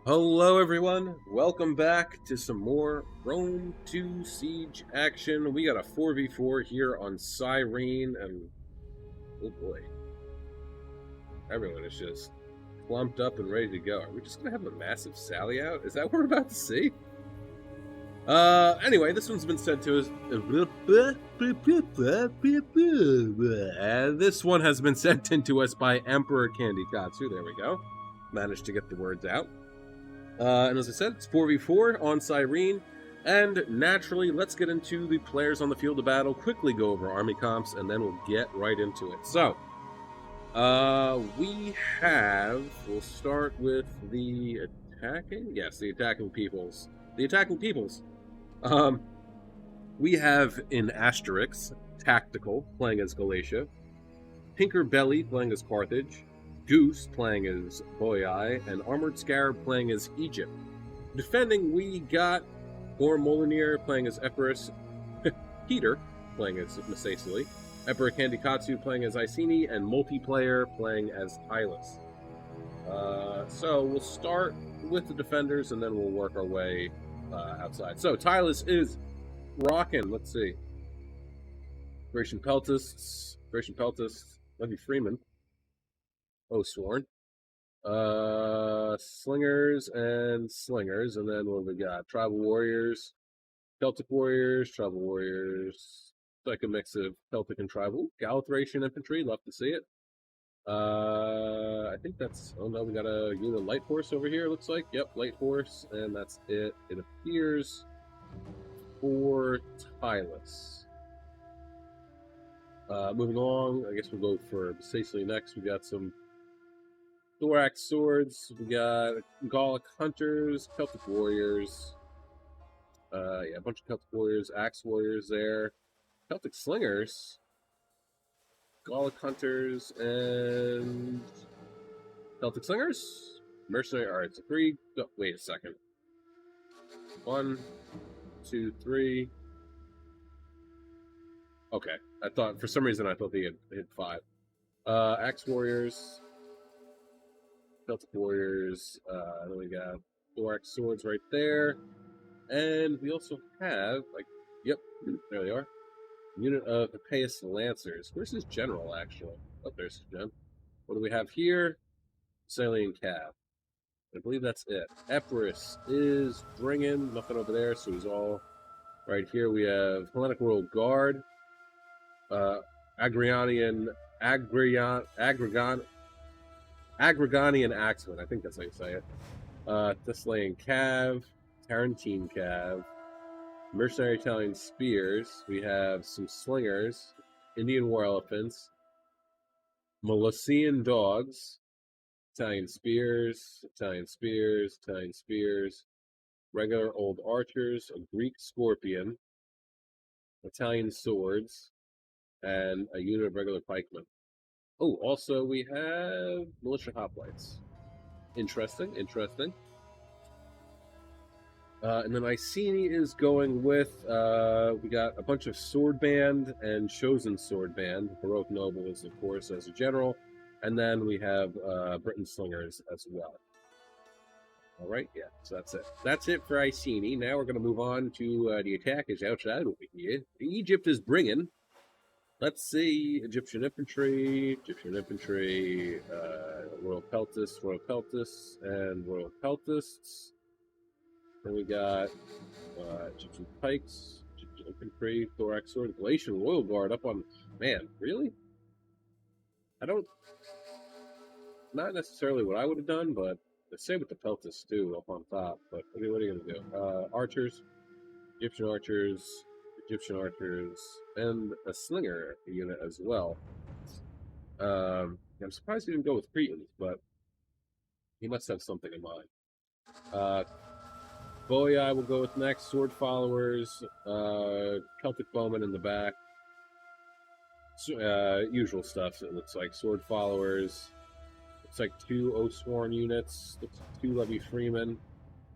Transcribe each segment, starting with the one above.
Hello everyone, welcome back to some more Rome 2 Siege action. We got a 4v4 here on Cyrene, and oh boy, everyone is just plumped up and ready to go. Are we just gonna have a massive sally out? Is that what we're about to see? Anyway, this one's been sent to us. This one has been sent in to us by Emperor Candy Katsu. There we go. Managed to get the words out. And as I said, it's 4v4 on Cyrene. And naturally, let's get into the players on the field of battle, quickly go over army comps, and then we'll get right into it. So, we'll start with the attacking? Yes, the attacking peoples. The attacking peoples. We have in Asterix, Tactical, playing as Galatia, Tinkerbelly, playing as Carthage, Goose, playing as Boii, and Armored Scarab, playing as Egypt. Defending, we got Gorm Molinier, playing as Epirus, Peter, playing as Masacily, Emperor Kandikatsu, playing as Iceni, and Multiplayer, playing as Tylus. So we'll start with the defenders, and then we'll work our way outside. So Tylus is rocking, let's see, Gratian Peltists, Levy Freeman, Sworn, Slingers, and then what we got? Tribal Warriors, Celtic Warriors, Tribal Warriors, like a mix of Celtic and Tribal. Galathracian Infantry, love to see it. I think that's, oh no, we got a unit Light Horse over here, looks like. Yep, Light Horse, and that's it. It appears for Tylus. Moving along, I guess we'll go for Basically next. We got some Thorax Swords, we got Gallic Hunters, Celtic Warriors, yeah, a bunch of Celtic Warriors, Axe Warriors there, Celtic Slingers, Gallic Hunters, and Celtic Slingers, Mercenary. Alright, so three, oh, wait a second. 1, 2, 3. Okay, I thought, for some reason, I thought they had hit 5. Axe Warriors, Celtic Warriors, then we got Thorax Swords right there. And we also have, like, yep, there they are. Unit of Epeius Lancers. Where's his general, actually? Oh, there's his gen. What do we have here? Salian Cav. I believe that's it. Epirus is bringing, nothing over there, so he's all right here. We have Hellenic Royal Guard, Agriganian Axeman, I think that's how you say it. Thessalian Cav, Tarentine Cav, Mercenary Italian Spears. We have some Slingers, Indian War Elephants, Molosian Dogs, Italian Spears, regular Old Archers, a Greek Scorpion, Italian Swords, and a unit of regular pikemen. Oh, also we have Militia Hoplites. Interesting. And then Iceni is going with, we got a bunch of Sword Band and Chosen Sword Band. Heroic Nobles, of course, as a general. And then we have Britain Slingers as well. Alright, yeah, so that's it. That's it for Iceni. Now we're going to move on to the attackers outside over here. Egypt is bringing, let's see, Egyptian Infantry, Royal Peltists, and Royal Peltists. Then we got Egyptian Pikes, Egyptian Infantry, Thorax Sword, Galatian Royal Guard up on... Man, really? Not necessarily what I would have done, but the same with the Peltists too, up on top. But what are you going to do? Archers, Egyptian Archers, and a Slinger unit as well. I'm surprised he didn't go with Cretans, but he must have something in mind. Boii will go with next. Sword Followers, Celtic Bowmen in the back. Usual stuff, it looks like. Sword Followers. Looks like 2 Osworn units. Looks like 2 Levy Freemen.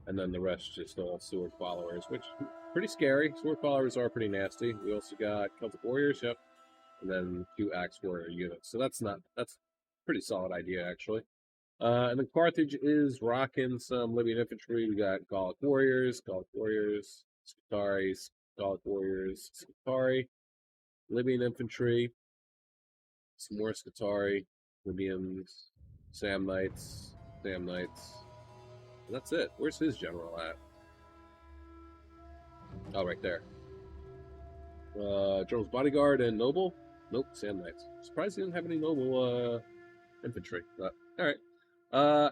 And then the rest just all Sword Followers, which pretty scary. Sword Followers are pretty nasty. We also got Celtic Warriors, yep. And then 2 Axe Warrior units. So that's pretty solid idea, actually. And then Carthage is rocking some Libyan infantry. We got Gallic warriors, Scutari, Gallic warriors, Scutari, Libyan infantry, some more Scutari, Libyans, Samnites, Samnites. And that's it. Where's his general at? Oh, right there. General's bodyguard and noble? Nope, Samnites. Surprised he didn't have any noble infantry. But, all right.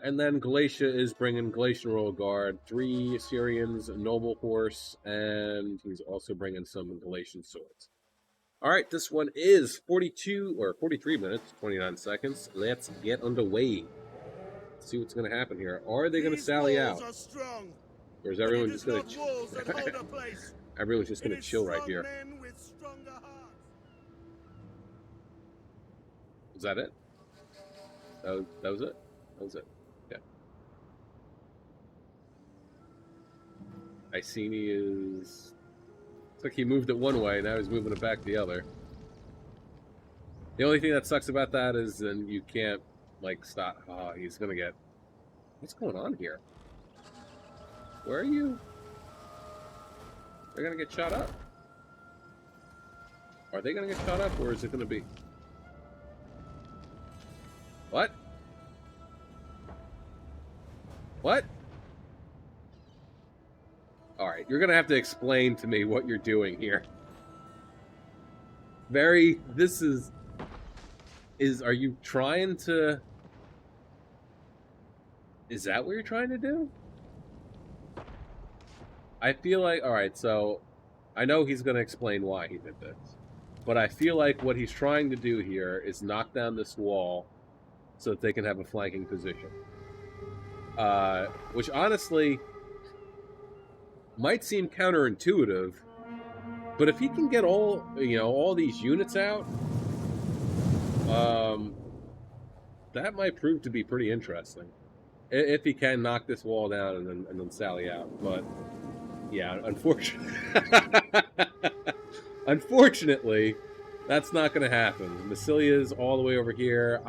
And then Galatia is bringing Galatian Royal Guard, 3 Syrians, a noble horse, and he's also bringing some Galatian swords. All right, this one is 42 or 43 minutes, 29 seconds. Let's get underway. Let's see what's going to happen here. Are they going to sally out? Or is everyone just going to everyone's just going to chill right here? Is that it? That was it? That was it. Yeah. Iceni is... It's like he moved it one way, now he's moving it back the other. The only thing that sucks about that is then you can't, like, stop. Oh, he's gonna get... What's going on here? Where are you? They're gonna get shot up. Are they gonna get shot up, or is it gonna be... What? What? Alright, you're gonna have to explain to me what you're doing here. This is... Are you trying to... Is that what you're trying to do? I feel like... Alright, so... I know he's gonna explain why he did this. But I feel like what he's trying to do here is knock down this wall so that they can have a flanking position. Which honestly might seem counterintuitive, but if he can get all these units out, that might prove to be pretty interesting. If he can knock this wall down and then sally out. But yeah, unfortunately, that's not going to happen. Massilia's all the way over here.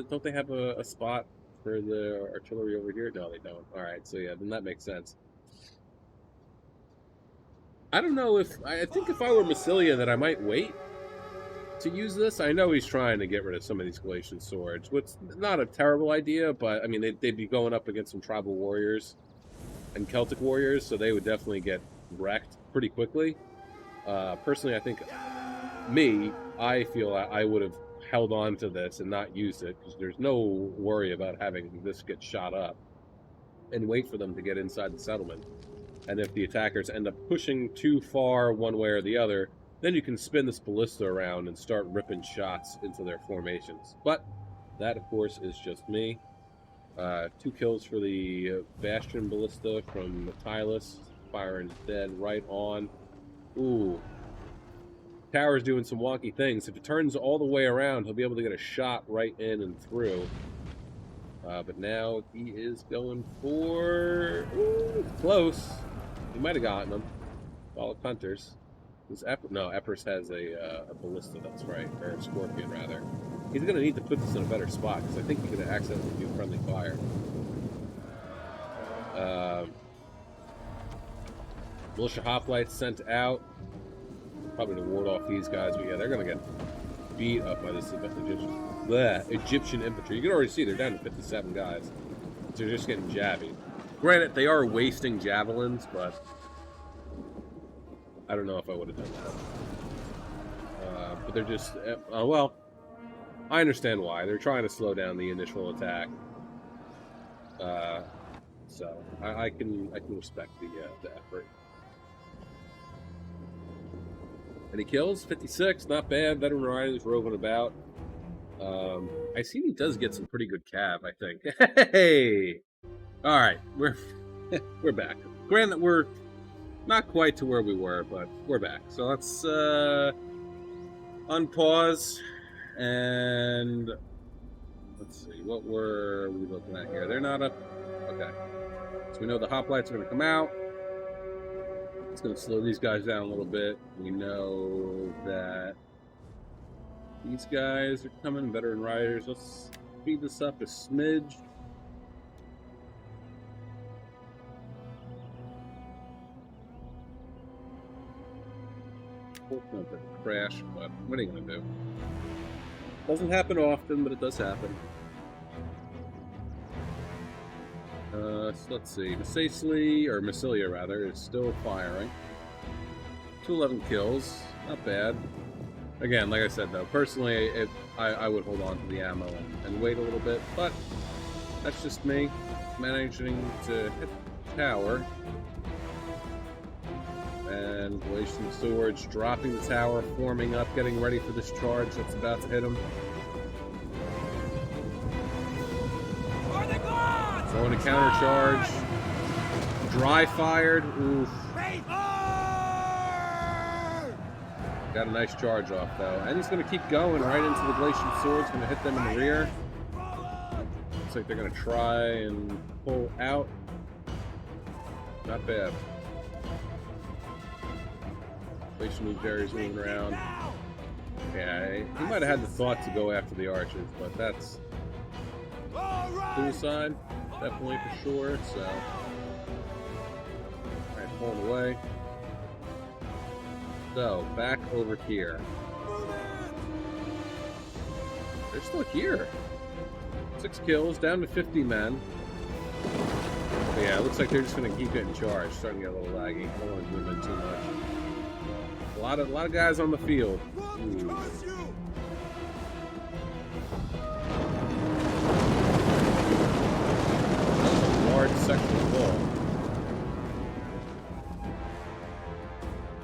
Don't they have a spot for the artillery over here? No, they don't. All right, so yeah, then that makes sense. I don't know I think if I were Massilia that I might wait to use this. I know he's trying to get rid of some of these Galatian swords, which is not a terrible idea, but I mean, they'd be going up against some tribal warriors and Celtic warriors, so they would definitely get wrecked pretty quickly. Personally, I think I feel I would have held on to this and not used it, because there's no worry about having this get shot up, and wait for them to get inside the settlement. And if the attackers end up pushing too far one way or the other, then you can spin this ballista around and start ripping shots into their formations. But that, of course, is just me. 2 kills for the Bastion ballista from Tylus, firing dead right on. Ooh. Tower's doing some wonky things. If it turns all the way around, he'll be able to get a shot right in and through. But now he is going for... Ooh, close. He might have gotten him. Gallic hunters. Epirus has a ballista, that's right. Or a scorpion, rather. He's going to need to put this in a better spot, because I think he's going to accidentally do friendly fire. Militia hoplites sent out. Probably to ward off these guys, but yeah, they're going to get beat up by this Egyptian infantry. You can already see they're down to 57 guys. So they're just getting jabby. Granted, they are wasting javelins, but I don't know if I would have done that. But they're just... well, I understand why. They're trying to slow down the initial attack. So I can respect the effort. Any kills? 56, not bad. Veteran riders roving about. I see he does get some pretty good cav, I think. Hey! Alright, we're back. Granted, we're not quite to where we were, but we're back. So let's unpause and let's see, what were we looking at here? They're not up. Okay. So we know the hoplites are going to come out. It's going to slow these guys down a little bit. We know that these guys are coming, veteran riders. Let's speed this up a smidge. whole pump would crash, but what are you gonna do? Doesn't happen often, but it does happen. So let's see. Massilia rather, is still firing. 211 kills, not bad. Again, like I said though, personally, I would hold on to the ammo and wait a little bit, but that's just me managing to hit the tower. And Galatian Swords dropping the tower, forming up, getting ready for this charge that's about to hit him. Going to counter charge. Dry fired. Oof. Got a nice charge off though. And he's going to keep going right into the Galatian Swords. Going to hit them in the rear. Looks like they're going to try and pull out. Not bad. Galatian Barry's moving around. Yeah, he might have had the thought to go after the archers, but that's suicide. Definitely for sure, so. Alright, pulling away. So, back over here. They're still here. 6 kills, down to 50 men. But yeah, it looks like they're just going to keep getting charged. Starting to get a little laggy. I don't want to zoom in too much. A lot of guys on the field. Ooh. Large section of wall.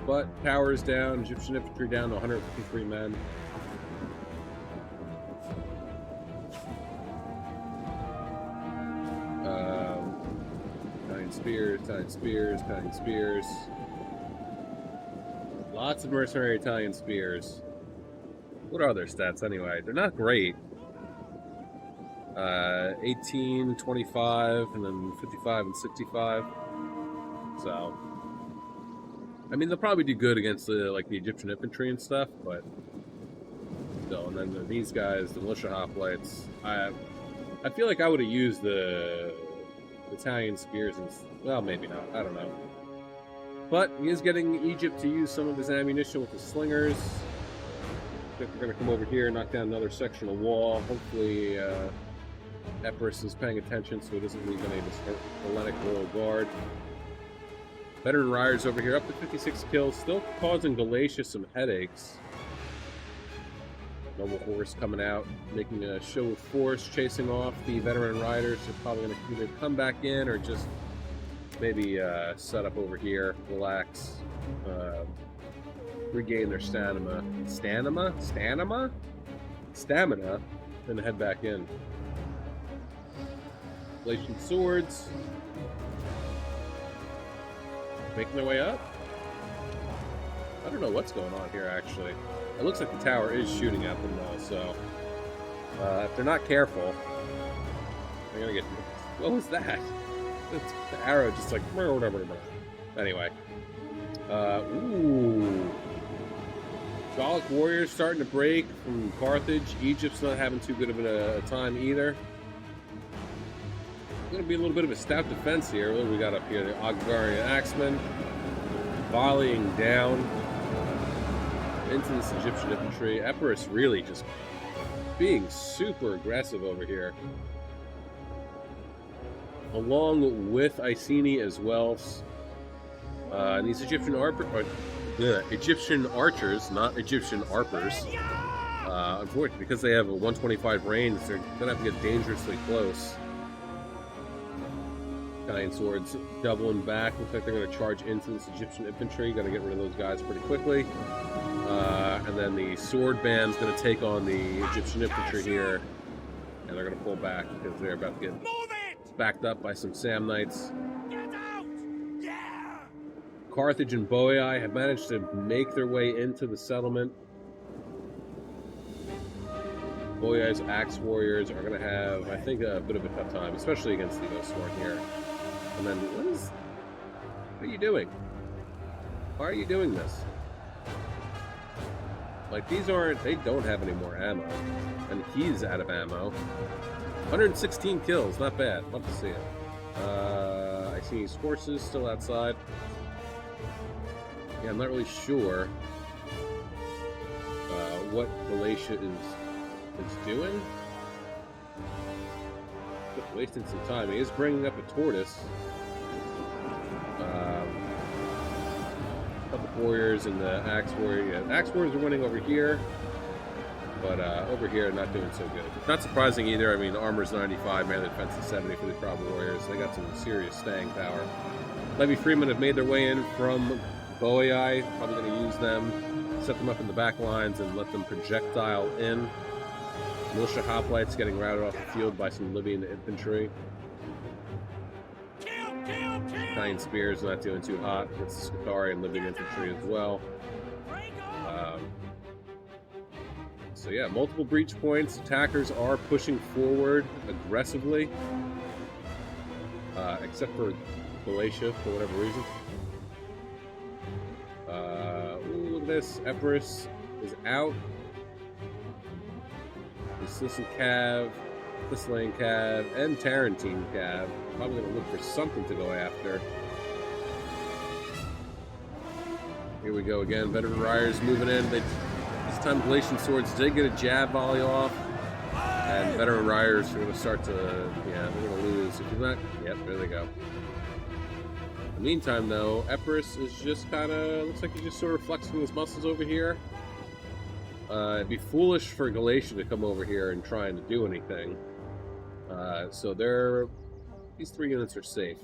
But towers down, Egyptian infantry down to 153 men. Italian spears. Lots of mercenary Italian spears. What are their stats anyway? They're not great. 18, 25, and then 55 and 65. So, I mean, they'll probably do good against the Egyptian infantry and stuff, but still. And then these guys, the militia hoplites, I feel like I would have used the Italian spears, and well, maybe not. I don't know. But he is getting Egypt to use some of his ammunition with the slingers. I think we're going to come over here, knock down another section of wall. Hopefully, Epirus is paying attention so he doesn't leave any of his Hellenic Royal Guard. Veteran Riders over here, up to 56 kills, still causing Galatia some headaches. Noble Horse coming out, making a show of force, chasing off the Veteran Riders. They're probably going to either come back in or just maybe set up over here, relax, regain their stamina, then head back in. Galatian Swords making their way up. I don't know what's going on here, actually. It looks like the tower is shooting at them, though, so if they're not careful, they're gonna get. What was that? The arrow just like whatever. Anyway, ooh, Gallic warriors starting to break from Carthage. Egypt's not having too good of a time either. Going to be a little bit of a stout defense here. What do we got up here? The Agagarian Axemen volleying down into this Egyptian infantry. Epirus really just being super aggressive over here. Along with Iceni as well. And these Egyptian archers, not Egyptian arpers. Unfortunately, because they have a 125 range, they're going to have to get dangerously close. Italian swords doubling back. Looks like they're going to charge into this Egyptian infantry. Got to get rid of those guys pretty quickly. And then the sword band's going to take on the Egyptian infantry here. And they're going to pull back because they're about to get backed up by some Samnites. Yeah! Carthage and Boii have managed to make their way into the settlement. Boii's axe warriors are going to have, I think, a bit of a tough time, especially against the Ghost here. And then, what are you doing? Why are you doing this? Like, they don't have any more ammo. And he's out of ammo. 116 kills, not bad. Love to see it. I see his horses still outside. Yeah, I'm not really sure what Galatia is doing. Just wasting some time. He is bringing up a tortoise. Couple warriors and the axe warrior. Yeah, axe warriors are winning over here, but over here not doing so good. Not surprising either. I mean, armor's 95, melee defense is 70 for the tribal warriors. They got some serious staying power. Levy Freemen have made their way in from Boei. Probably going to use them, set them up in the back lines, and let them projectile in. Militia hoplites getting routed off the field by some Libyan infantry. Italian spears not doing too hot. It's Scutari and Libyan infantry as well. So yeah, multiple breach points. Attackers are pushing forward aggressively, except for Galatia for whatever reason. Ooh, look at this. Epirus is out. The Sicilian Cav, Thessalian Cav, and Tarentine Cav. Probably going to look for something to go after. Here we go again. Veteran Riders moving in. This time Galatian Swords did get a jab volley off. And Veteran Riders are going to start to, yeah, they're going to lose. If you're not, yep, there they go. In the meantime, though, Epirus is just kind of, looks like he's just sort of flexing his muscles over here. It'd be foolish for Galatia to come over here and trying to do anything. So these 3 units are safe.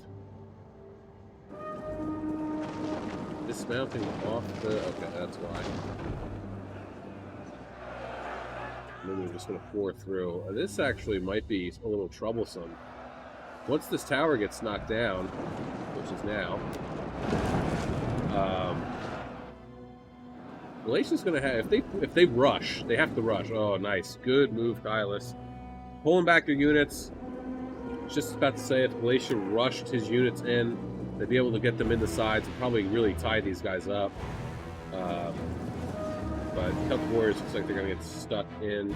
Dismounting off the... Okay, that's why. And then we're just going to pour through. This actually might be a little troublesome. Once this tower gets knocked down, which is now, Galatia's going to have... If they rush, they have to rush. Oh, nice. Good move, Kylus. Pulling back their units. Just about to say, if Galatia rushed his units in, they'd be able to get them in the sides and probably really tie these guys up. But Celtic Warriors looks like they're going to get stuck in.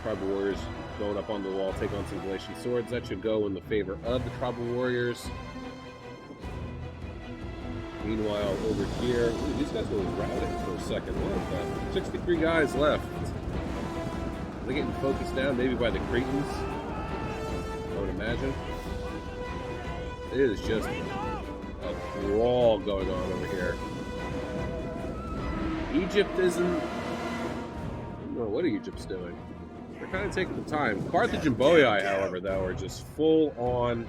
Tribal Warriors going up on the wall, take on some Galatian swords. That should go in the favor of the Tribal Warriors. Meanwhile, over here, ooh, these guys were routed for a second. What the 63 guys left. They're getting focused down, maybe by the Cretans, I would imagine. It is just a brawl going on over here. Egypt isn't... I don't know what Egypt's doing. They're kind of taking the time. Carthage and Boei, however, though, are just full on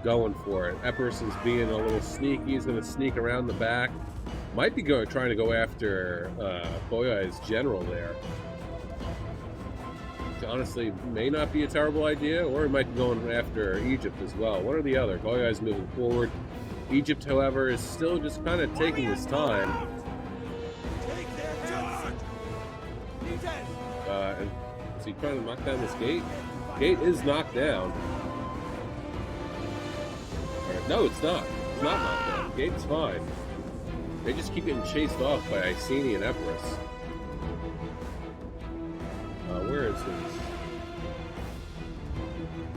going for it. Epirus is being a little sneaky. He's going to sneak around the back. Might be trying to go after Boei's general there. Honestly, may not be a terrible idea, or it might be going after Egypt as well. One or the other. Boei's moving forward. Egypt, however, is still just kind of taking his time. And is he trying to knock down this gate? Gate is knocked down. No, it's not. It's not knocked down. Gate's fine. They just keep getting chased off by Iceni and Epirus. Where is his?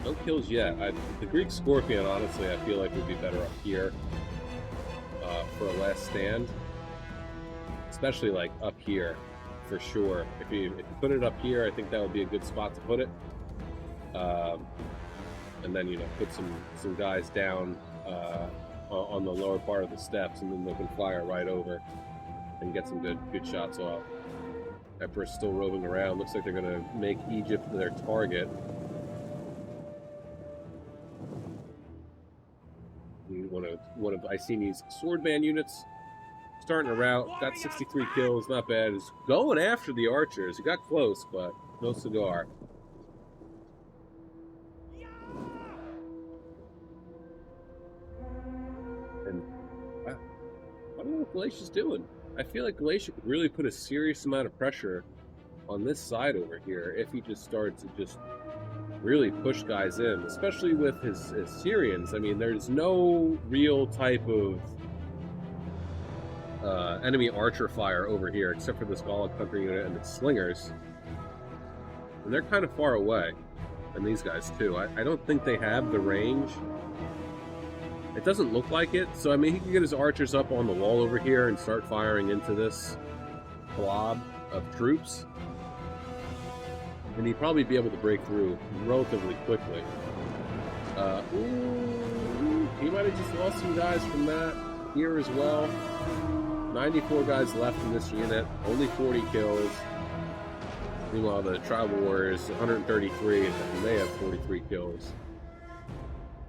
No kills yet. The Greek Scorpion, honestly, I feel like would be better up here for a last stand. Especially like up here, for sure. If you put it up here, I think that would be a good spot to put it. And then, you know, put some guys down on the lower part of the steps, and then they can fire right over and get some good shots off. Epirus still roving around. Looks like they're going to make Egypt their target. One of Iceni's swordman units starting to rout. Got 63 kills, not bad. Is going after the archers. He got close, but no cigar. And I don't know what Galatia's doing. I feel like Galatia could really put a serious amount of pressure on this side over here if he just starts to just really push guys in, especially with his Syrians. I mean, there's no real type of enemy archer fire over here except for this Gallic country unit and its slingers. And they're kind of far away. And these guys too. I don't think they have the range It doesn't look like it, so I mean, he can get his archers up on the wall over here and start firing into this blob of troops. And he'd probably be able to break through relatively quickly. Ooh, he might have just lost some guys from that here as well. 94 guys left in this unit, only 40 kills. Meanwhile, the Tribal Warriors, 133, and they have 43 kills.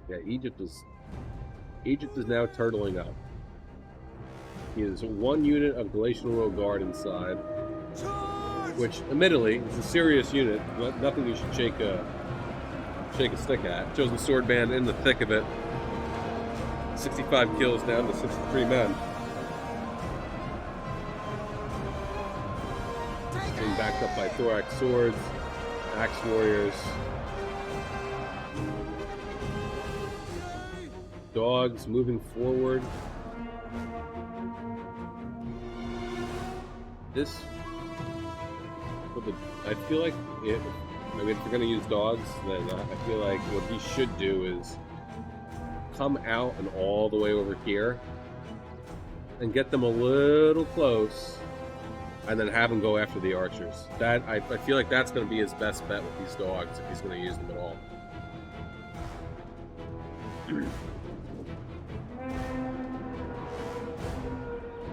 Yeah, Egypt is now turtling up. He has one unit of Galatian Royal Guard inside, which, admittedly, is a serious unit. Nothing you should shake a stick at. Chosen Sword Band in the thick of it. 65 kills down to 63 men. Being backed up by Thorax Swords, Axe Warriors. Dogs moving forward. I feel like if you're going to use dogs, then I feel like what he should do is come out and all the way over here and get them a little close and then have him go after the archers. That I feel like that's going to be his best bet with these dogs if he's going to use them at all.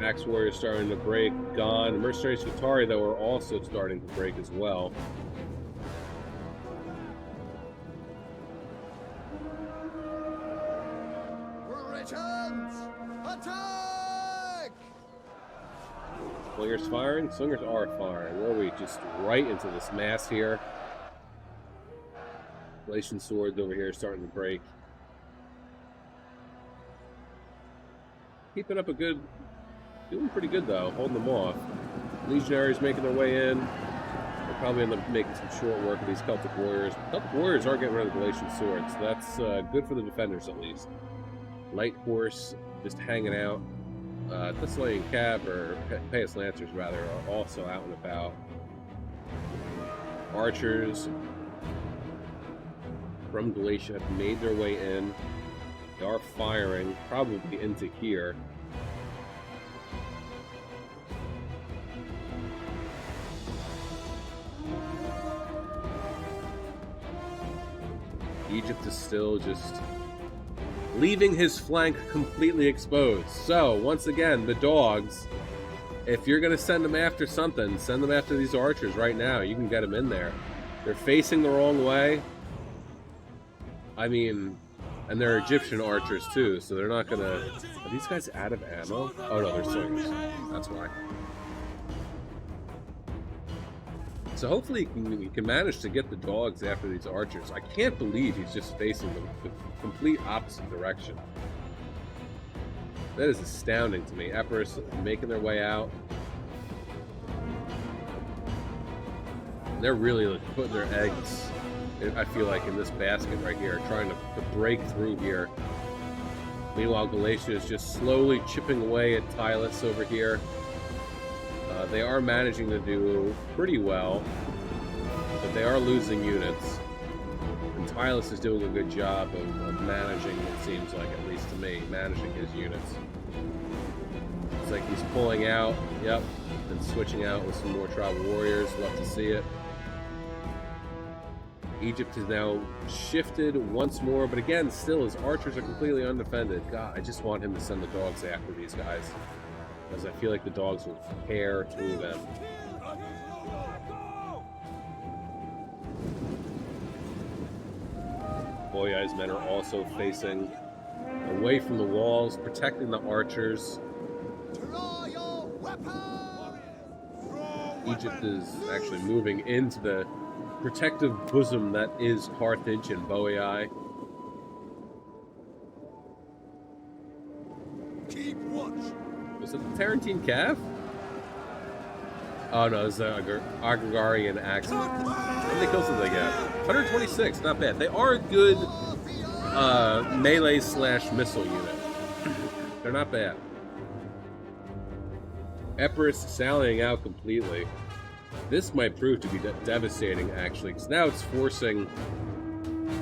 Axe Warriors starting to break. Gone. Mercenaries Qatari, though, are also starting to break as well. Britons, attack! Slingers firing? Slingers are firing. Where are we? Just right into this mass here. Galatian swords over here starting to break. Keeping up a good... Doing pretty good, though, holding them off. Legionaries making their way in. They'll probably end up making some short work of these Celtic Warriors. Celtic Warriors are getting rid of the Galatian swords. That's good for the defenders, at least. Light Horse just hanging out. Thessalian Cav, or Payas Lancers, rather, are also out and about. Archers from Galatia have made their way in. They are firing, probably into here. Egypt is still just leaving his flank completely exposed. So, once again, the dogs, if you're going to send them after something, send them after these archers right now. You can get them in there. They're facing the wrong way. I mean, and they're Egyptian archers too, so they're not going to... Are these guys out of ammo? Oh no, they're slingers. That's why. So hopefully he can manage to get the dogs after these archers. I can't believe he's just facing the complete opposite direction. That is astounding to me. Epirus making their way out. They're really like putting their eggs, I feel like, in this basket right here, trying to break through here. Meanwhile, Galatia is just slowly chipping away at Tylus over here. They are managing to do pretty well, but they are losing units. And Tylus is doing a good job of managing, it seems like, at least to me, managing his units. It's like he's pulling out, yep, and switching out with some more tribal warriors. Love to see it. Egypt has now shifted once more, but again, still his archers are completely undefended. God, I just want him to send the dogs after these guys, because I feel like the dogs will tear through them. Boyai's men are also facing away from the walls, protecting the archers. Egypt is actually moving into the protective bosom that is Carthage and Boii. Keep watch. Was it the Tarentine Cav? Oh no, it's the Agrigarian Axe. How many kills did they get? 126, not bad. They are a good melee / missile unit. They're not bad. Epirus sallying out completely. This might prove to be devastating, actually, because now it's forcing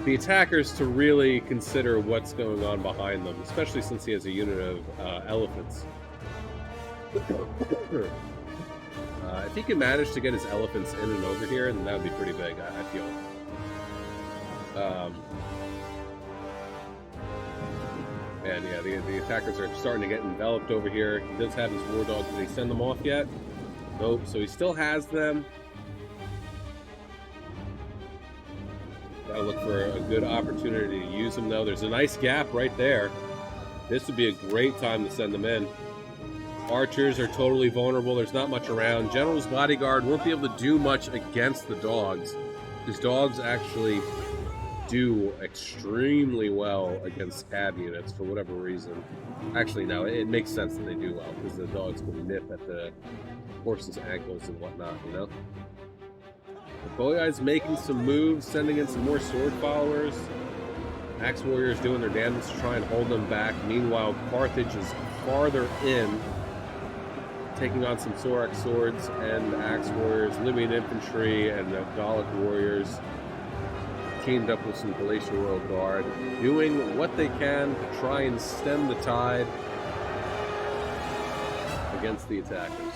the attackers to really consider what's going on behind them, especially since he has a unit of elephants. If he can manage to get his elephants in and over here, then that would be pretty big, I feel. And yeah, the attackers are starting to get enveloped over here. He does have his war dogs. Did he send them off yet? Nope, so he still has them. Gotta look for a good opportunity to use them, though. There's a nice gap right there. This would be a great time to send them in. Archers are totally vulnerable. There's not much around. General's bodyguard won't be able to do much against the dogs. His dogs actually do extremely well against cab units for whatever reason. Actually, no, it makes sense that they do well because the dogs can nip at the horse's ankles and whatnot, you know? The Boyai's making some moves, sending in some more sword followers. Axe warriors doing their damage to try and hold them back. Meanwhile, Carthage is farther in, taking on some Thorax swords and axe warriors, Libyan infantry, and the Gallic warriors. Teamed up with some Galatian Royal Guard, doing what they can to try and stem the tide against the attackers.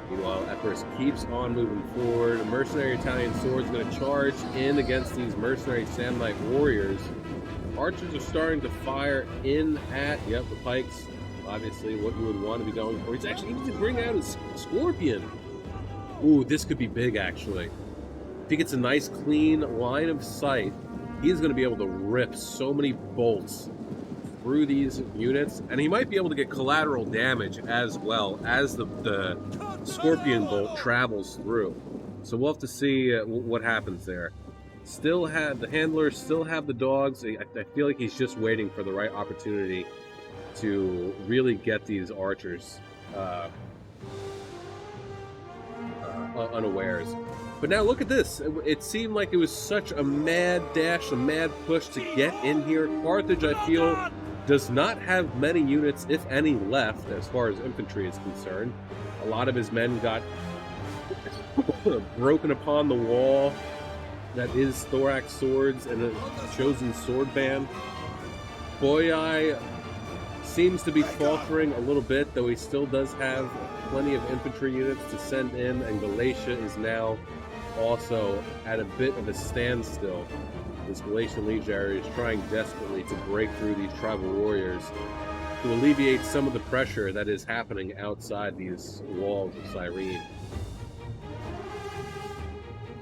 Meanwhile, Epirus keeps on moving forward. A mercenary Italian sword is going to charge in against these mercenary Samnite warriors. Archers are starting to fire in at, the pikes. Obviously, what you would want to be going for. He's actually even to bring out his scorpion. Ooh, this could be big, actually. If he gets a nice, clean line of sight, he's going to be able to rip so many bolts through these units, and he might be able to get collateral damage as well as the scorpion bolt travels through. So we'll have to see what happens there. Still have the handlers, still have the dogs. I feel like he's just waiting for the right opportunity to really get these archers unawares. But now look at this. It seemed like it was such a mad dash, a mad push to get in here. Carthage, I feel, does not have many units, if any, left as far as infantry is concerned. A lot of his men got broken upon the wall. That is Thorax swords and a chosen sword band. Boyai seems to be faltering a little bit, though he still does have plenty of infantry units to send in, and Galatia is now also at a bit of a standstill. This Galatian legionary is trying desperately to break through these tribal warriors to alleviate some of the pressure that is happening outside these walls of Cyrene.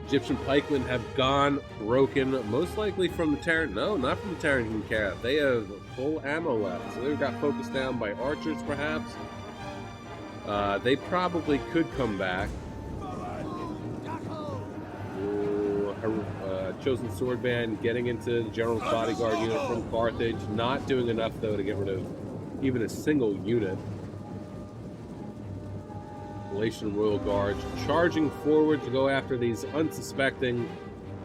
Egyptian pikemen have gone broken, most likely from the Terran. No, not from the Terran Cav. They have full ammo left, so they got focused down by archers, perhaps. They probably could come back. Chosen sword band getting into the general's bodyguard unit from Carthage, not doing enough though to get rid of even a single unit. Galatian Royal Guards charging forward to go after these unsuspecting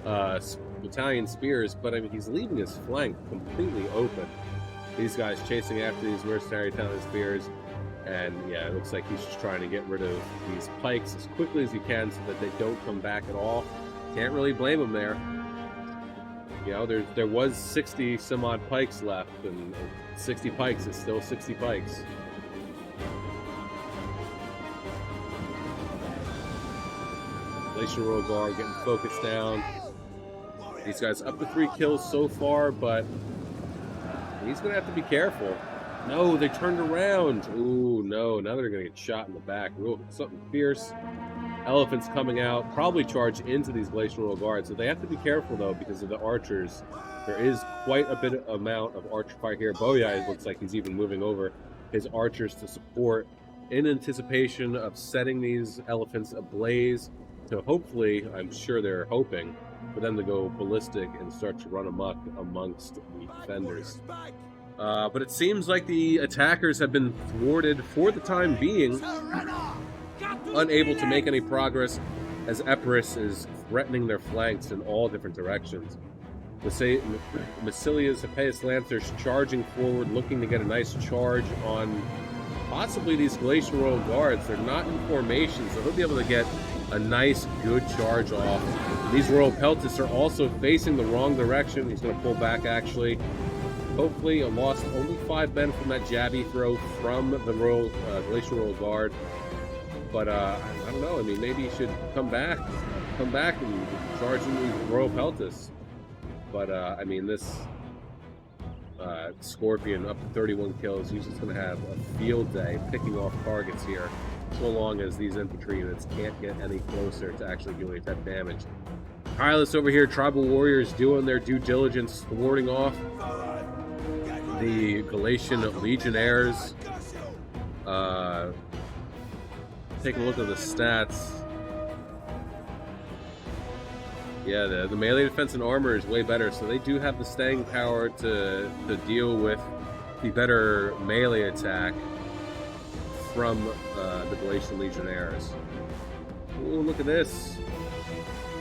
battalion spears, but I mean, he's leaving his flank completely open. These guys chasing after these mercenary Italian spears, and yeah, it looks like he's just trying to get rid of these pikes as quickly as he can so that they don't come back at all. Can't really blame him there. You know, there was 60 some odd pikes left, and 60 pikes is still 60 pikes. Galatian Royal Guard getting focused down. These guys up to 3 kills so far, but he's going to have to be careful. No, they turned around. Ooh, no, now they're going to get shot in the back. Ooh, something fierce. Elephants coming out, probably charge into these Galatian Royal Guards. So they have to be careful, though, because of the archers. There is quite a bit amount of archer fire here. Boyai looks like he's even moving over his archers to support in anticipation of setting these elephants ablaze. So hopefully, I'm sure they're hoping for them to go ballistic and start to run amok amongst the defenders. But it seems like the attackers have been thwarted for the time being, unable to make any progress as Epirus is threatening their flanks in all different directions. Massilia's Hippeus Lancers charging forward, looking to get a nice charge on possibly these Galatian Royal Guards. They're not in formation, so he'll be able to get a nice, good charge off These Royal Peltists are also facing the wrong direction. He's going to pull back, actually. Hopefully, lost only 5 men from that jabby throw from the Glacial Royal Guard. But I don't know. I mean, maybe he should come back and charge in these Royal Peltists. But I mean, this Scorpion up to 31 kills. He's just going to have a field day picking off targets here, so long as these infantry units can't get any closer to actually doing that damage. Tireless over here, Tribal Warriors doing their due diligence, warding off the Galatian Legionnaires. Taking a look at the stats. Yeah, the melee defense and armor is way better, so they do have the staying power to deal with the better melee attack from the Galatian Legionnaires. Ooh, look at this.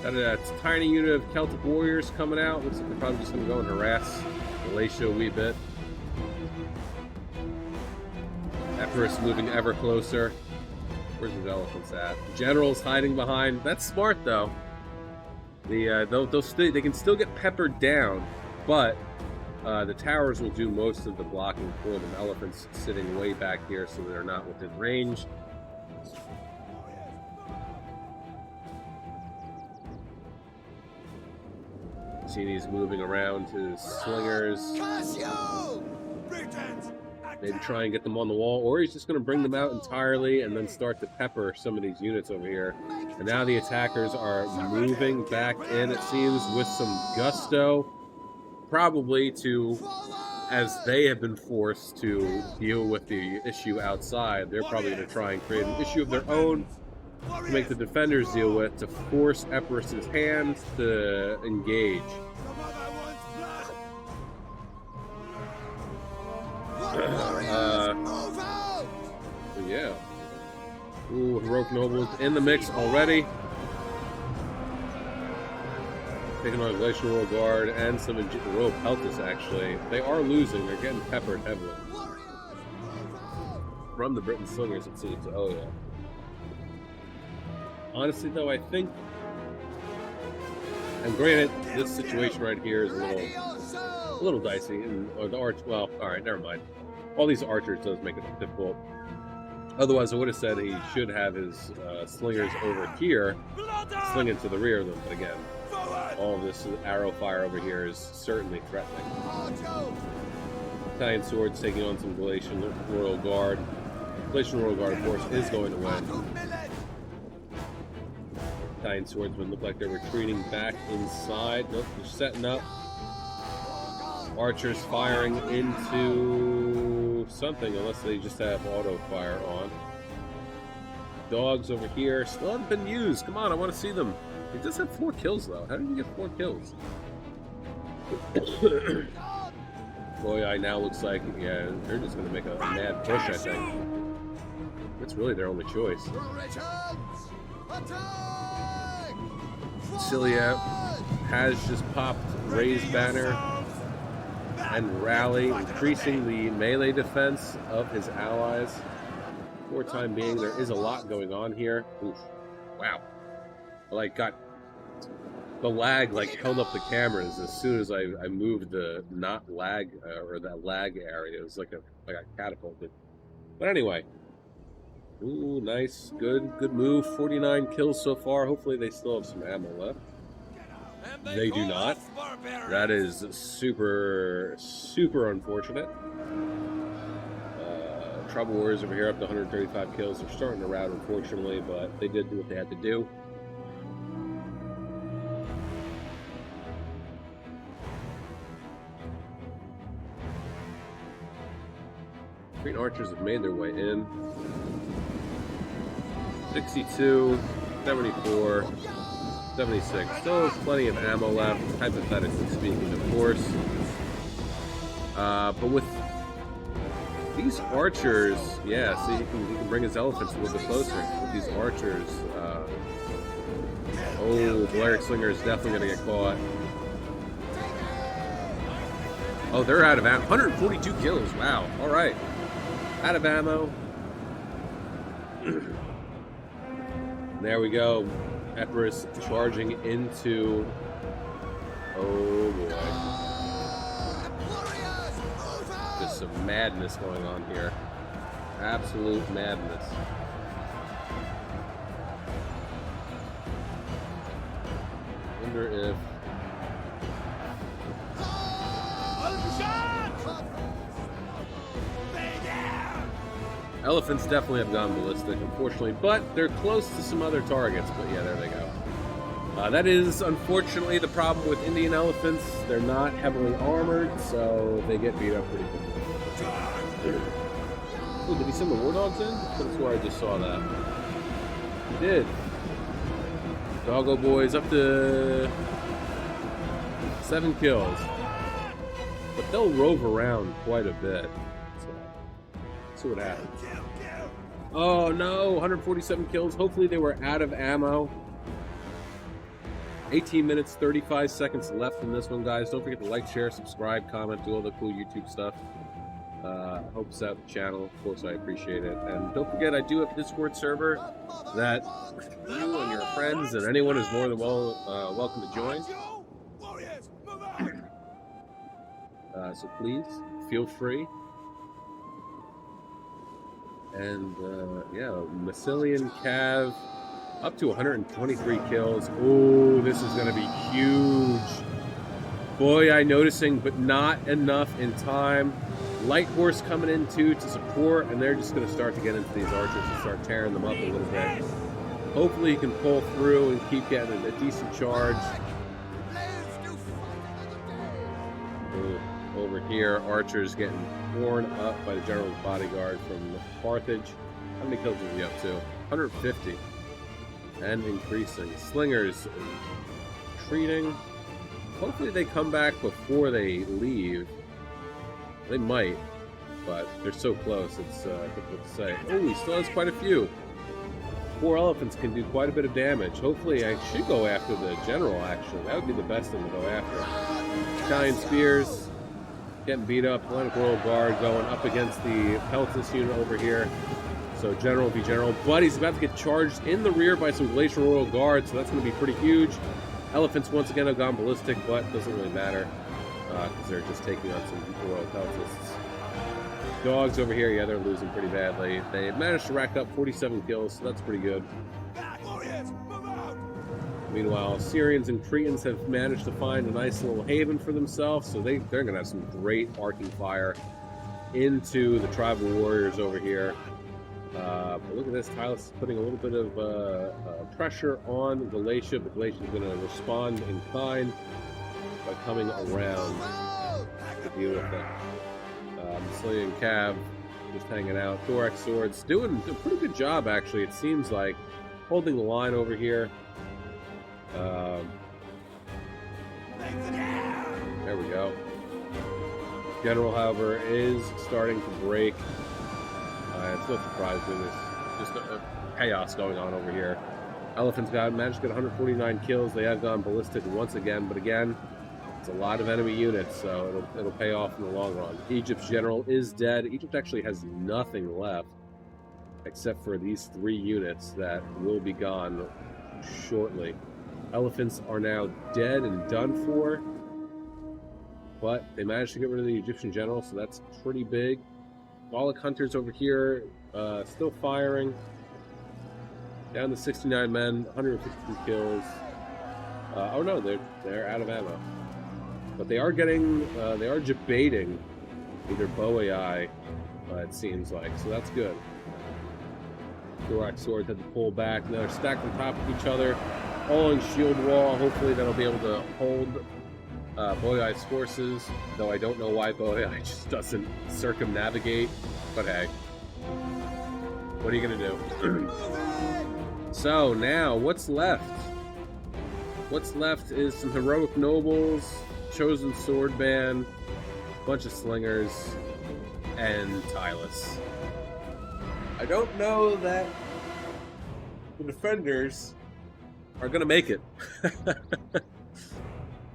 Got a tiny unit of Celtic Warriors coming out. Looks like they're probably just going to go and harass Galatia a wee bit. Epirus moving ever closer. Where's his elephants at? General's hiding behind. That's smart, though. They can still get peppered down, but the towers will do most of the blocking for them. Elephants sitting way back here, so they're not within range. Cyrene moving around to his slingers. Maybe try and get them on the wall, or he's just going to bring them out entirely and then start to pepper some of these units over here. And now the attackers are moving back in, it seems, with some gusto. Probably to, as they have been forced to deal with the issue outside, they're probably going to try and create an issue of their own to make the defenders deal with, to force Epirus's hands to engage. Yeah. Ooh, Heroic Nobles in the mix already. Taking on Glacial Royal Guard and some Royal Peltists, actually. They are losing. They're getting peppered heavily. From the Britain Slingers, it seems. Oh, yeah. Honestly, though, I think... And granted, this situation right here is a little dicey. And, or the arch... Well, alright, never mind. All these archers does make it difficult. Otherwise, I would have said he should have his slingers over here, slinging to the rear of them. But again, all of this arrow fire over here is certainly threatening. Italian Swords taking on some Galatian Royal Guard. Galatian Royal Guard, of course, is going to win. Italian Swordsmen look like they're retreating back inside. Nope, they're setting up. Archers firing into something, unless they just have auto fire on. Dogs over here still haven't been used. Come on, I want to see them. He does have 4 kills, though. How did he get 4 kills? Boy, I now looks like, yeah, they're just going to make a mad push, I think. That's really their only choice. Cilia has just popped Raised Banner and Rally, increasing the melee defense of his allies. For the time being, there is a lot going on here. Oof. Wow. I got the lag held up the cameras as soon as I moved the not lag or that lag area. It was like I got catapulted. But anyway. Ooh, nice. Good move. 49 kills so far. Hopefully they still have some ammo left. They do not. That is super unfortunate. Tribal Warriors over here up to 135 kills. They're starting to rout, unfortunately, but they did do what they had to do. Green Archers have made their way in. 62, 74, 76. Still plenty of ammo left, hypothetically speaking, of course. But with these archers, yeah, see, he can bring his elephants a little bit closer. With these archers, oh, Balearic Slinger is definitely going to get caught. Oh, they're out of ammo. 142 kills, wow, all right. Out of ammo. There we go. Epirus charging into... Oh boy. Warriors, move out! Just some madness going on here. Absolute madness. Wonder if... Elephants definitely have gone ballistic, unfortunately, but they're close to some other targets. But yeah, there they go. That is, unfortunately, the problem with Indian elephants. They're not heavily armored, so they get beat up pretty quickly. Oh, did he send the war dogs in? That's where I just saw that. He did. Doggo boys up to 7 kills. But they'll rove around quite a bit. So, let's see what happens. Oh no, 147 kills. Hopefully they were out of ammo. 18 minutes, 35 seconds left in this one, guys. Don't forget to like, share, subscribe, comment, do all the cool YouTube stuff. Helps out the channel. Of course, I appreciate it. And don't forget, I do have a Discord server that you and your friends and anyone is more than welcome to join. So please, feel free. And yeah, Massilian Cav up to 123 kills. Oh, this is going to be huge. Boy, I noticing, but not enough in time. Light horse coming in too to support, and they're just going to start to get into these archers and start tearing them up a little bit. Hopefully, he can pull through and keep getting a decent charge. Over here, archers getting torn up by the general's bodyguard from Carthage. How many kills is he up to? 150. And increasing. Slingers retreating. Hopefully they come back before they leave. They might, but they're so close, it's difficult to say. Oh, he still has quite a few. 4 elephants can do quite a bit of damage. Hopefully I should go after the general, actually. That would be the best thing to go after. Italian spears getting beat up. Atlantic Royal Guard going up against the Peltis unit over here. So general v general, but he's about to get charged in the rear by some Glacial Royal Guard, so that's going to be pretty huge. Elephants once again have gone ballistic, but it doesn't really matter because they're just taking on some Royal Peltists. Dogs over here, yeah, they're losing pretty badly. They managed to rack up 47 kills, so that's pretty good. Meanwhile, Syrians and Cretans have managed to find a nice little haven for themselves, so they're going to have some great arcing fire into the tribal warriors over here. But look at this, Tylus is putting a little bit of pressure on Galatia, but Galatia is going to respond in kind by coming around to deal with it. Massilian Cav just hanging out. Thorax Swords doing a pretty good job, actually, it seems like, holding the line over here. There we go. General, however, is starting to break. It's no surprise that there's just a chaos going on over here. Elephants managed to get 149 kills. They have gone ballistic once again, but again, it's a lot of enemy units, so it'll pay off in the long run. Egypt's general is dead. Egypt actually has nothing left except for these 3 units that will be gone shortly. Elephants are now dead and done for, but they managed to get rid of the Egyptian general, so that's pretty big. Gallic hunters over here, still firing. Down to 69 men, 152 kills. Oh no, they're out of ammo. But they are getting, they are debating either Boei, it seems like, so that's good. Thorax Swords had to pull back. Now they're stacked on top of each other, all in shield wall. Hopefully that'll be able to hold Boei's forces, though I don't know why Boei just doesn't circumnavigate, but hey, what are you gonna do? So now, what's left? What's left is some heroic nobles, chosen sword band, bunch of slingers, and Tylus. I don't know that the defenders are gonna make it.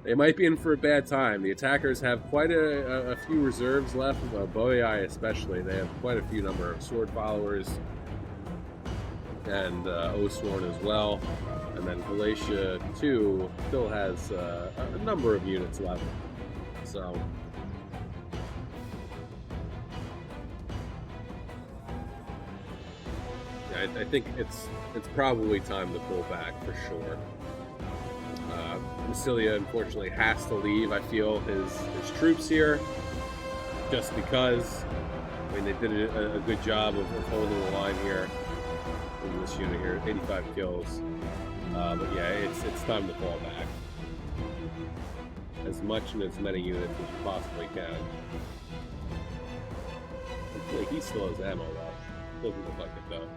They might be in for a bad time. The attackers have quite a few reserves left, Boei especially. They have quite a few number of sword followers, and Osworn as well. And And then Galatia 2 still has a number of units left. So yeah, I think it's probably time to pull back for sure. Massilia unfortunately has to leave. I feel his troops here, just because. I mean, they did a good job of holding the line here in this unit here. 85 kills. But yeah, it's time to fall back. As much and as many units as you possibly can. Hopefully he still has ammo left. Doesn't look like it though.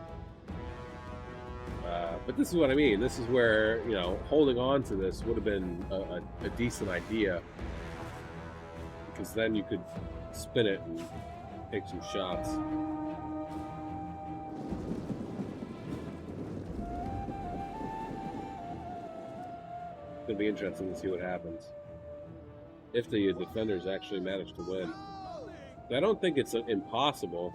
But this is what I mean. This is where, you know, holding on to this would have been a decent idea. Because then you could spin it and take some shots. It's going to be interesting to see what happens. If the defenders actually manage to win. I don't think it's impossible.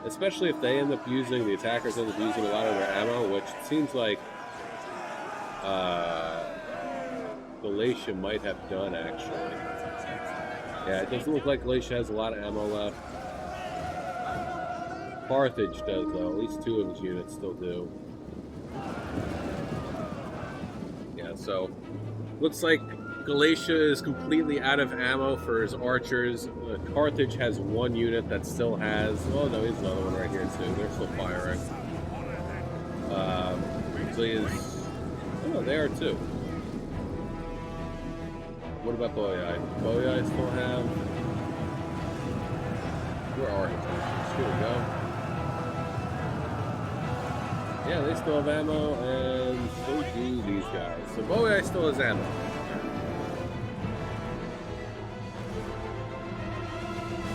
Especially if they end up using, the attackers end up using a lot of their ammo, which it seems like Galatia might have done, actually. Yeah, it doesn't look like Galatia has a lot of ammo left. Carthage does, though. At least 2 of his units still do. Yeah, so looks like Galatia is completely out of ammo for his archers. Carthage has 1 unit that still has... Oh, no, he's another one right here, too. They're still firing. So he is... Oh, they are, too. What about Boyai? Boyai still have... Where are his archers? Here we go. Yeah, they still have ammo, and so do these guys. So Boyai still has ammo.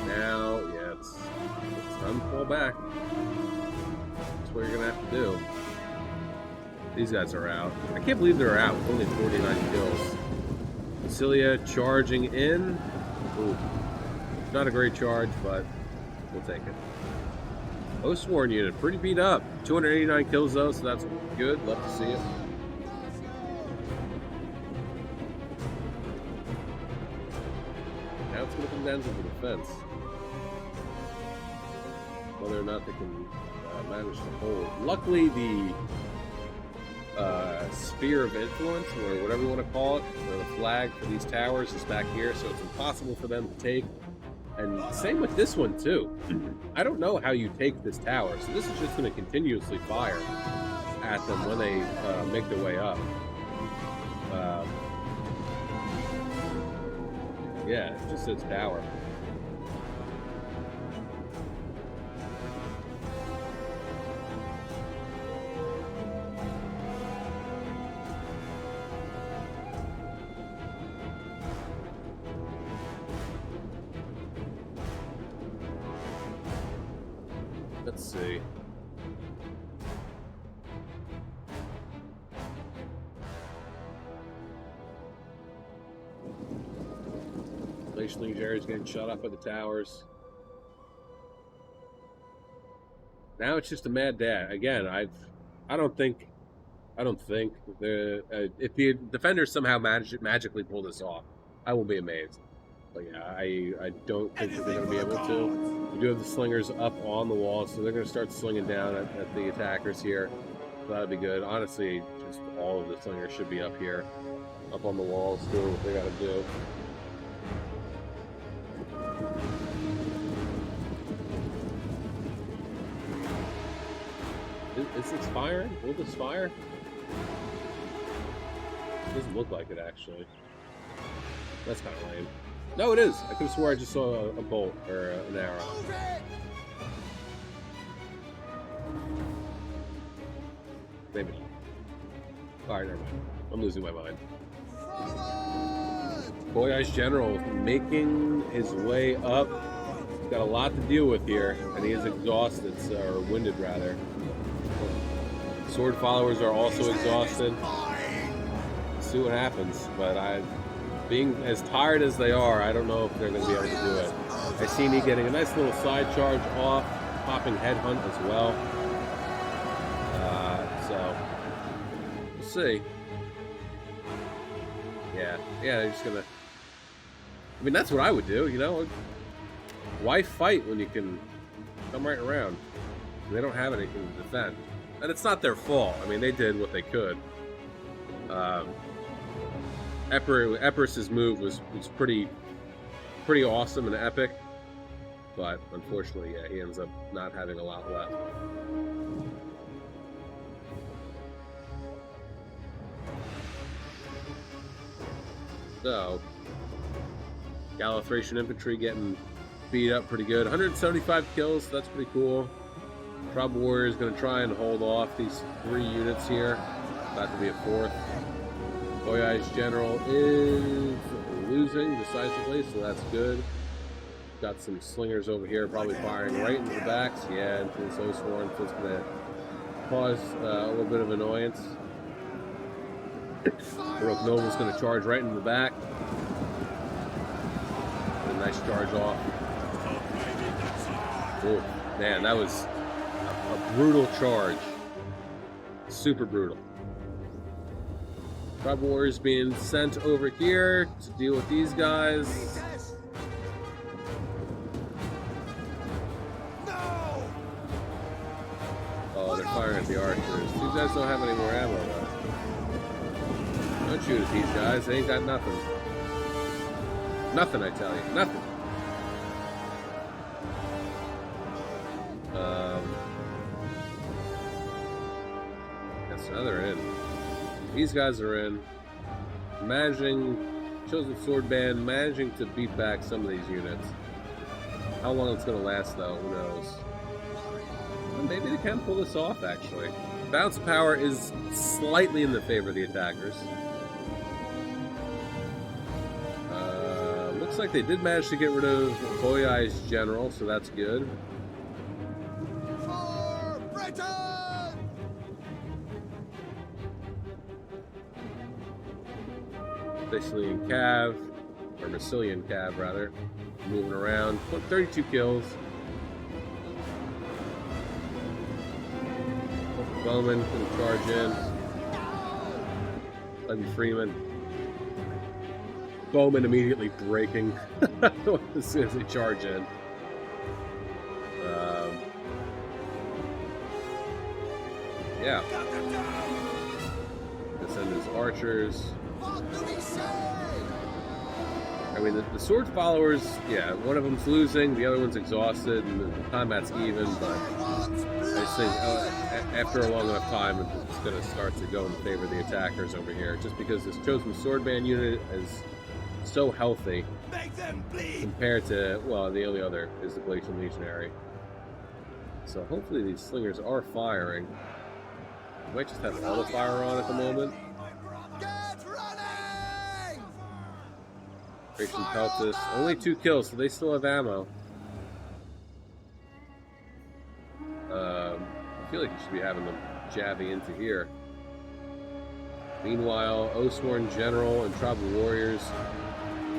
Now, yeah, it's time to fall back. That's what you're gonna have to do. These guys are out. I can't believe they're out with only 49 kills. Massilia charging in. Ooh, not a great charge, but we'll take it. Oathsworn unit, pretty beat up. 289 kills though, so that's good. Love to see it. Now it's going to come down to the defense. Whether or not they can manage to hold. Luckily, the sphere of influence, or whatever you want to call it, the flag for these towers is back here, so it's impossible for them to take. And same with this one too. I don't know how you take this tower, so this is just going to continuously fire at them when they make their way up. Yeah, it's just its tower. Let's see. Legionaries getting shot up by the towers. Now it's just a mad dash. Again, I don't think if the defenders somehow magically pull this off, I will be amazed. But yeah, I don't think that they're going to be able to. We do have the slingers up on the wall, so they're going to start slinging down at the attackers here. So that'll be good. Honestly, just all of the slingers should be up here, up on the walls, doing what they got to do. Is this firing? Will this fire? It doesn't look like it, actually. That's kind of lame. No, it is. I could have swore I just saw a bolt or an arrow. Maybe not. Alright, never mind. I'm losing my mind. Boyai's general making his way up. He's got a lot to deal with here, and he is exhausted, or winded rather. Sword followers are also exhausted. Let's see what happens, but being as tired as they are, I don't know if they're going to be able to do it. I see me getting a nice little side charge off, popping headhunt as well. So we'll see. Yeah, they're just gonna... I mean, that's what I would do, you know? Why fight when you can come right around? They don't have anything to defend. And it's not their fault. I mean, they did what they could. Epirus's move was pretty awesome and epic. But, unfortunately, yeah, he ends up not having a lot left. So, Gallifreycian infantry getting beat up pretty good. 175 kills, that's pretty cool. Tribal Warrior is going to try and hold off these 3 units here. About to be a 4th. Boyai's General is losing decisively, so that's good. Got some slingers over here, probably firing right into the backs. Yeah, into this Oathsworn, so it's going to cause a little bit of annoyance. Baroque Noble's going to charge right into the back. A nice charge off. Oh, man, that was a brutal charge. Super brutal. Tribal Warriors being sent over here to deal with these guys. Oh, they're firing at the archers. These guys don't have any more ammo left. Don't shoot at these guys. They ain't got nothing. Nothing, I tell you. Nothing. Yes, now they're in. These guys are in. Chosen Sword Band managing to beat back some of these units. How long it's going to last, though, who knows. Well, maybe they can pull this off, actually. Bounce power is slightly in the favor of the attackers. Looks like they did manage to get rid of Boyai's General, so that's good. For Britain! Thessalian Cav, or Massilian Cav, rather. Moving around. 32 kills. Bowman going to charge in. Levy Freeman. Bowman immediately breaking as soon as they charge in. Yeah. Send his archers. I mean, the sword followers, yeah, one of them's losing, the other one's exhausted, and the combat's even, but I just think after a long enough time, it's going to start to go in favor of the attackers over here, just because this Chosen Swordband unit is so healthy compared to, well, the only other is the Glacial Legionary. So hopefully these slingers are firing. We might just have auto fire on at the moment. Creation Peltis, only 2 kills, so they still have ammo. I feel like you should be having them jabbing into here. Meanwhile, Oathsworn General and Tribal Warriors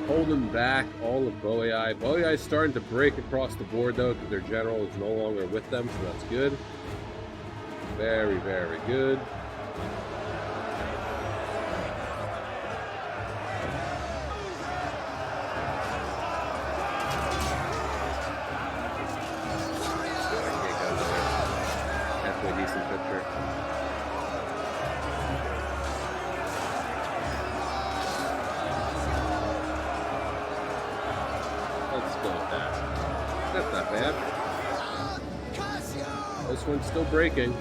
holding back all of Boyai. Boyai's starting to break across the board, though, because their general is no longer with them, so that's good. Very, very good. Decent picture. Let's go with that. That's not bad. This one's still breaking.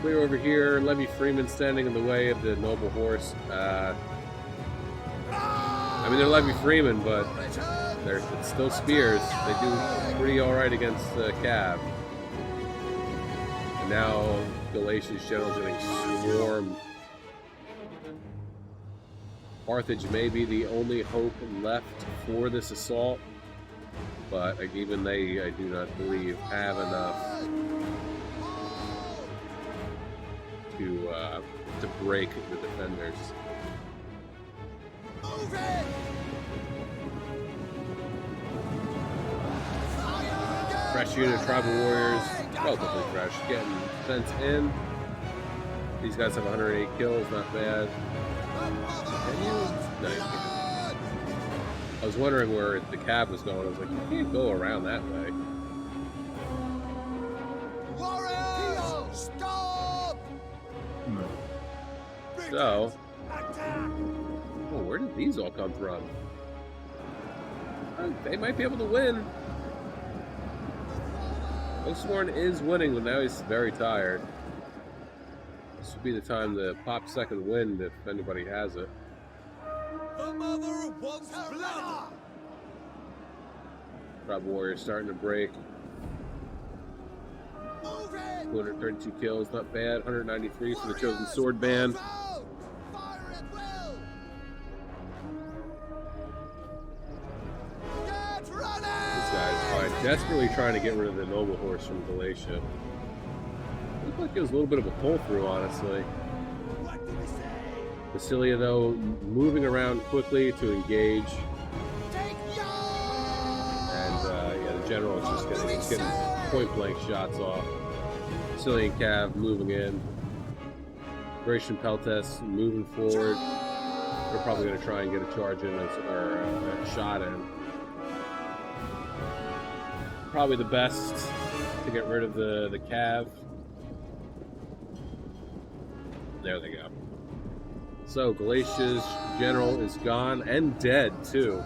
Clear over here. Levy Freeman standing in the way of the noble horse. I mean, they're Levy Freeman, but it's still spears. They do pretty alright against Cav. Now, Galatia's general's getting swarmed. Carthage may be the only hope left for this assault, but even they, I do not believe, have enough to break the defenders. Fresh unit of Tribal Warriors, relatively fresh, getting sent in. These guys have 108 kills, not bad. Can you? No, you can't. I was wondering where the cab was going. I was like, you can't go around that way. Warriors, stop! So, oh, where did these all come from? They might be able to win. Oathsworn is winning, but now he's very tired. This would be the time to pop second wind if anybody has it. The mother wants blood! Tribe Warrior starting to break. Move it! 232 kills, not bad. 193 for the Chosen Sword Band. Move out! Fire at will! Get running! These guys are desperately trying to get rid of the Noble Horse from Galatia. Looked like it was a little bit of a pull-through, honestly. What do we say? Basilia, though, moving around quickly to engage. Take yours! And, yeah, the General is just getting point-blank shots off. Basilian Cav moving in. Gratian Peltes moving forward. They're probably going to try and get a charge in or a shot in. Probably the best to get rid of the Cav. There they go. So Galatia's general is gone and dead too.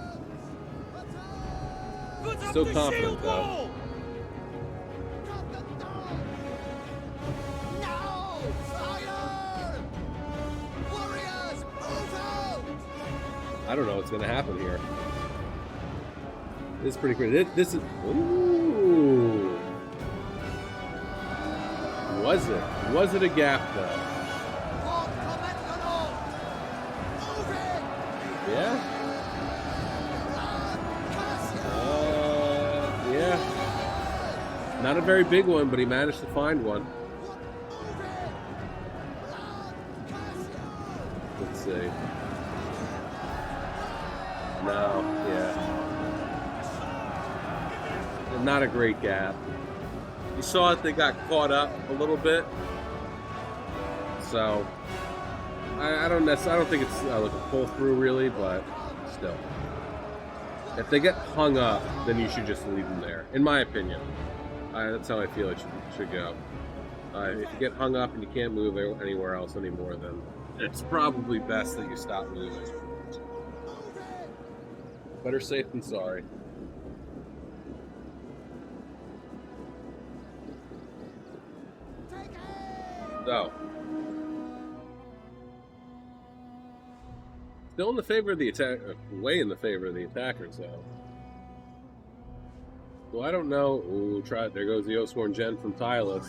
Still confident though. Cut the door! No! Fire! Warriors, move out! I don't know what's going to happen here. This is pretty crazy. This is... Ooh. Was it? Was it a gap, though? Move it! Yeah? Yeah. Not a very big one, but he managed to find one. Let's see. No, yeah. Not a great gap. You saw it, they got caught up a little bit. So, I don't think it's like a pull through really, but still. If they get hung up, then you should just leave them there, in my opinion. That's how I feel it should go. If you get hung up and you can't move anywhere else anymore, then it's probably best that you stop moving. Better safe than sorry. So, still in the favor of the attack, way in the favor of the attackers, though. So I don't know. Ooh, there goes the Oathsworn Gen from Tylus.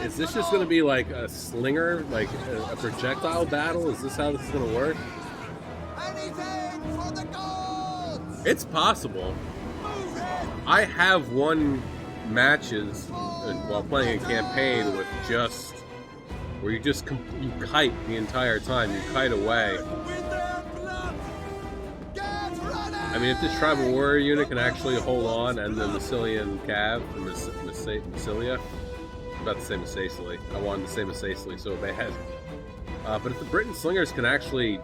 Is this just going to be like a slinger, like a projectile battle? Is this how this is going to work? Anything for the gods! It's possible. I have won matches while playing a campaign with just where you just you kite the entire time. You kite away. I mean, if this tribal warrior unit can actually hold on, and the Massilian Cav, Massilia, I'm about to say Massacely. I wanted to say Massacely so bad. But if the Briton Slingers can actually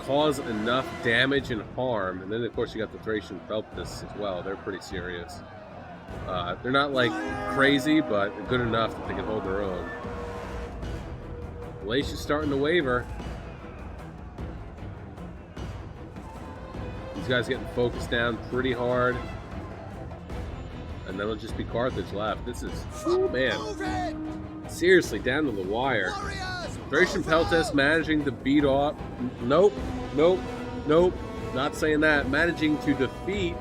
cause enough damage and harm, and then of course you got the Thracian Felpus as well, they're pretty serious. They're not like crazy, but good enough that they can hold their own. Galatia's starting to waver. These guys getting focused down pretty hard. And then it'll just be Carthage left. This is, oh man, seriously, down to the wire. Thracian Peltes managing to beat off. Nope, not saying that. Managing to defeat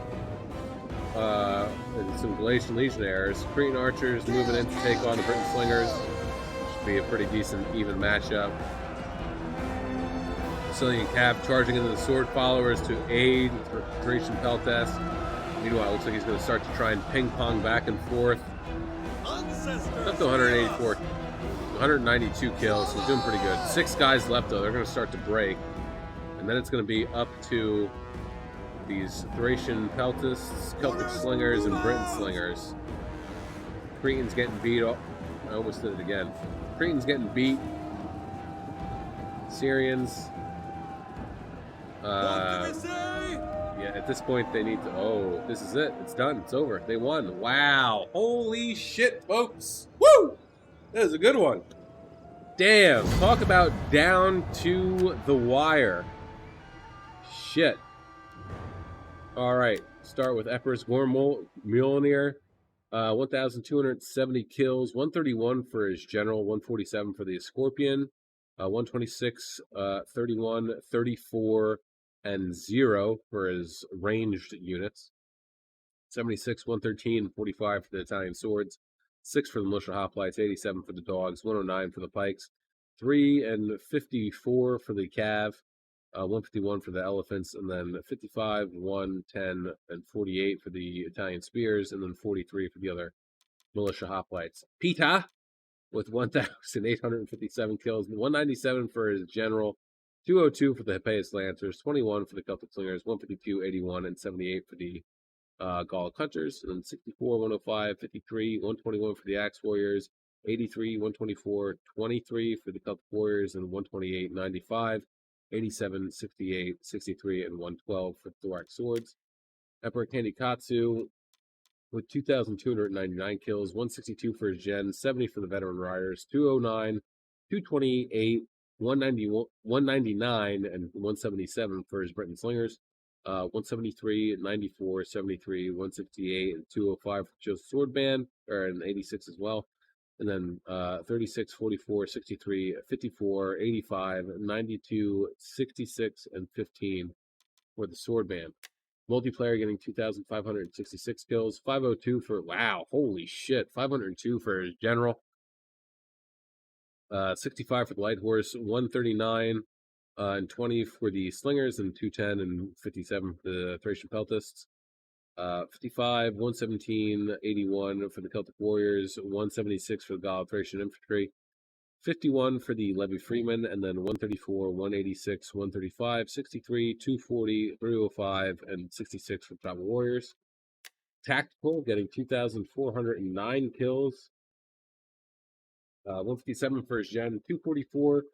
some Galatian Legionnaires. Cretan Archers moving in to take on the Briton Slingers. Should be a pretty decent, even matchup. Sicilian Cav charging into the Sword Followers to aid Thracian Peltes. Meanwhile, it looks like he's going to start to try and ping-pong back and forth. Up to 184, 192 kills, so he's doing pretty good. 6 guys left, though. They're going to start to break. And then it's going to be up to these Thracian Peltists, Celtic Slingers, and Briton Slingers. Cretans getting beat up. I almost did it again. Cretan's getting beat. Syrians. What can we say? Yeah, at this point they need to. Oh, this is it. It's done. It's over. They won. Wow. Holy shit, folks. Woo! That was a good one. Damn. Talk about down to the wire. Shit. All right. Start with Epirus Mjolnir. 1,270 kills, 131 for his general, 147 for the Scorpion, 126, 31, 34, and 0 for his ranged units, 76, 113, 45 for the Italian swords, 6 for the militia hoplites, 87 for the dogs, 109 for the pikes, 3 and 54 for the cav, 151 for the elephants, and then 55, 1, 10, and 48 for the Italian spears, and then 43 for the other militia hoplites. Pita with 1,857 kills, 197 for his general, 202 for the Hippeus Lancers, 21 for the Celtic Slingers, 152, 81, and 78 for the Gallic Hunters, and then 64, 105, 53, 121 for the Axe Warriors, 83, 124, 23 for the Celtic Warriors, and 128, 95, 87, 68, 63, and 112 for Thorax Swords. Emperor Kandikatsu with 2,299 kills, 162 for his Gen, 70 for the Veteran Riders, 209, 228, 199, and 177 for his Britain Slingers, 173, 94, 73, 168, and 205 for Joe's Sword Band, or an 86 as well. And then 36, 44, 63, 54, 85, 92, 66, and 15 for the Sword Band. Multiplayer getting 2,566 kills, 502 for, wow, holy shit, 502 for his General, 65 for the Light Horse, 139 and 20 for the Slingers, and 210 and 57 for the Thracian Peltists. 55, 117, 81 for the Celtic Warriors, 176 for the Gallic Thracian Infantry, 51 for the Levy Freemen, and then 134, 186, 135, 63, 240, 305, and 66 for the Tribal Warriors. Tactical getting 2,409 kills, 157 for his Gen, 244,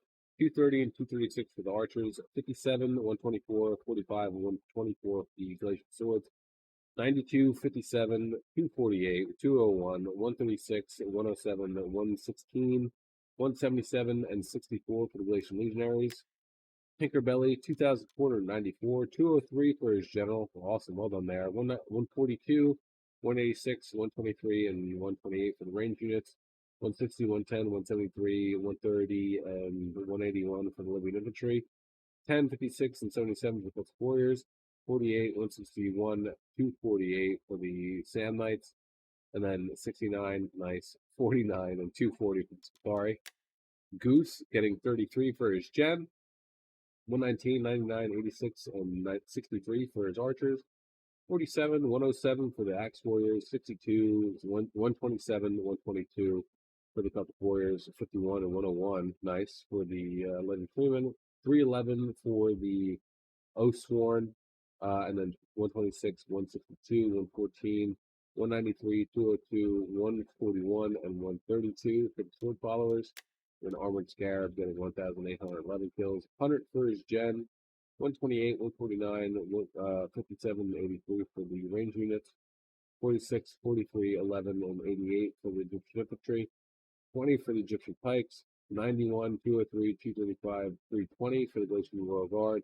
230, and 236 for the Archers, 57, 124, 45, and 124 for the Galatian Swords. 92, 57, 248, 201, 136, 107, 116, 177, and 64 for the Galatian Legionaries. Tinkerbelly, 2,494, 203 for his General. Awesome, well done there. 142, 186, 123, and 128 for the range units. 160, 110, 173, 130, and 181 for the Libyan Infantry. 10, 56, and 77 for the Warriors. 48, 161, 248 for the Sam Knights, and then 69, nice, 49, and 240 for the Safari. Goose getting 33 for his Gen, 119, 99, 86, and 63 for his Archers. 47, 107 for the Axe Warriors. 62, 127, 122 for the Celtic Warriors. 51 and 101, nice, for the Legend Freeman. 311 for the Oathsworn, and then 126, 162, 114, 193, 202, 141, and 132 for the Sword Followers. And Armored Scarab getting 1,811 kills. 100 for his Gen, 128, 149, 57, 83 for the range units. 46, 43, 11, and 88 for the Egyptian Infantry. 20 for the Egyptian Pikes. 91, 203, 235, 320 for the Galatian Royal Guard.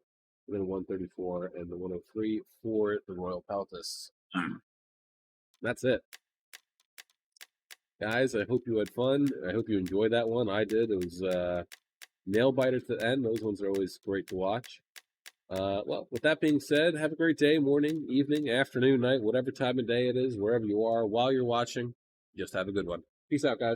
And then 134 and the 103 for the Royal Peltists. That's it. Guys, I hope you had fun. I hope you enjoyed that one. I did. It was nail biter to the end. Those ones are always great to watch. Well, with that being said, have a great day, morning, evening, afternoon, night, whatever time of day it is, wherever you are, while you're watching. Just have a good one. Peace out, guys.